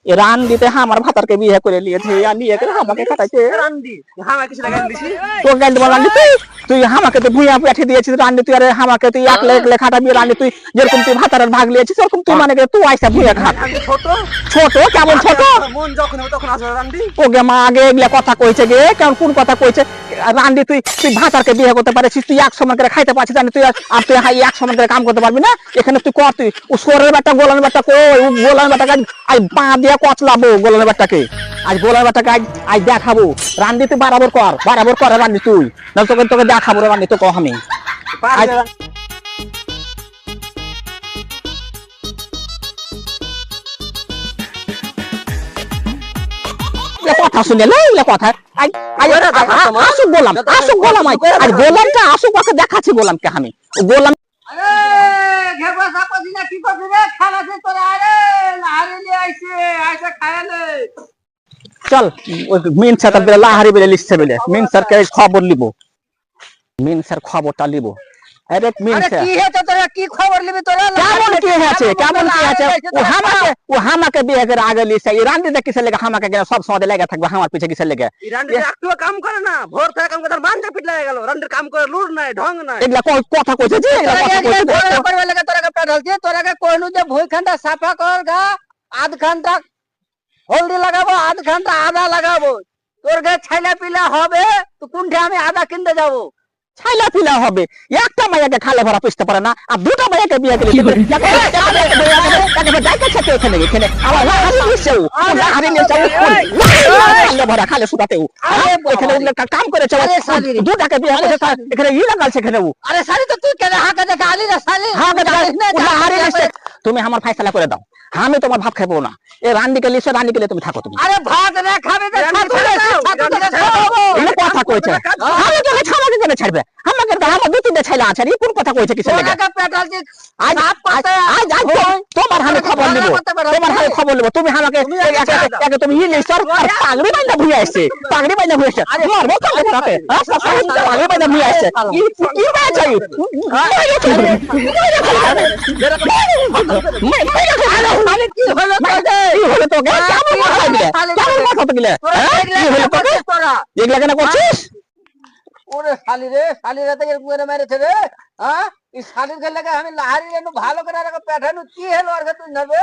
এ run দিতে আমার ভাতারকে বিয়ে করে নিয়েছে আর নিয়ে করে আমাকে খাটাইছে। রান্দি হামা কিছু লাগাই দিছি তোর গাইল বল রান্দি তুই আমাকে তো ভুইয়া পেঠে দিয়েছিস রান্দি তুই, আরে আমাকে তুই একলে একলে খাটাবি রান্দি তুই, যেরকম তুই ভাতারের ভাগ লিয়েছিস সেরকম তুই মানে তুই আইসা ভুইয়া খা। আমি ছোট ছোট কেমন ছোট? মন যখন হবে তখন আসবে রান্দি। ওকে মা আগে এগুলা কথা কইছে গে, কেমন কোন কথা কইছে? রান্দি তুই তুই ভাতারকে বিয়ে করতে পারছিস, তুই এক সমান করে খাইতে পারছিস, জানি তুই আর তুই এক সমান করে কাম করতে পারবি না? এখানে তুই কর, তুই ও সোরের বেটা গোলামের বেটা কই, ও গোলামের বেটাকে আজ পা দিয়ে কচলাবো গোলামের বেটাকে, আজ গোলামের বেটাকে আজ দেখাবো। রান্দি তুই বরাবর কর রান্দি তুই, না তোকে তোকে দেখাবো রান্দি তো কহ আমি কথা শুনে লো কথা। আসুক গোলাম আজ গোলামটা আসুক, ওকে দেখাচ্ছি গোলামকে আমি গোলাম। চল মিন স্যার লাহারি বেলে লিখছে বেলে মিন স্যারকে খবর লিব, মিন স্যার খবরটা লিব। আরে মিন স্যার কি হয়েছে তোরা, কি খবর নিবি তোরা? কেমন কি হয়েছে ও হামাকে বিয়ে করে আগে লিছে এই রান্দি দেখিছে লেগে হামাকে সব সময় লেগে থাকবে আমার পিছে কিসের লেগে? রান্দি একটু কাম করে না, ভোর থেকে কাম করে তার মানটা পিট লাগে গেল। রান্দির কাম করে লুর নাই ঢং নাই, এগুলা কথা কইছে যে এগুলা কথা কইছে করবে লাগে তোরাকে পাঠালছি, তোরাকে কইনু যে ভুইখানটা সাফা কর গা, আধ ঘন্টা হলদি লাগাবো, আধ ঘন্টা আদা লাগাবো। তোর গে ছাইলা পিলা হবে তো কোনটা আমি আদা কিনতে যাবো? ছাইলা পিলা হবে, একটা মাইয়াকে খালে ভরা পুষতে পারে না, আর দুটো মাইয়াকে বিয়ে করে ভরা খালে সুতাতেও এখানে কাম করেছে, দুটাকে বিয়ে করেছে এখানে ই লাগাল সেখানেও। আরে শালি তো তুই কেন হাঁকা দেখে আলি না শালি? তুমি আমার ফাইসালা করে দাও, আমি তোমার ভাত খাইবো না। এ রান্দিকে লিসে রান্দিকে তুমি থাকো তুমি। আরে ভাত না খাবে তো কথা কইছে আমি তোকে ছাড়াকে কেন ছাড়বে? আমাকে আমার দুই তিনটা ছাইলা আছে, কোন কথা কইছে কিসের লেগে? তোমার হাতে খবর নিব, তোমার হাতে খবর নিব। তুমি আমাকে তুমি ইলেকশন পাগড়ি বাইন্দা ভুই আসছে, পাগড়ি বাইন্দা ভুই আসছে মারবো কাকে তাকে পাগড়ি বাইন্দা ভুই আসছে কি বাই চাই মানে কি হলো তোকে? কেমন কথা দিলে এগুলা কেন করছিস? ওরে শালি রে, শালি রে থেকে মেরেছে রে। হ্যাঁ এই শালির খেলে আমি লাহারি ভালো করে পেঠানো কি হলো আর তুই নেবে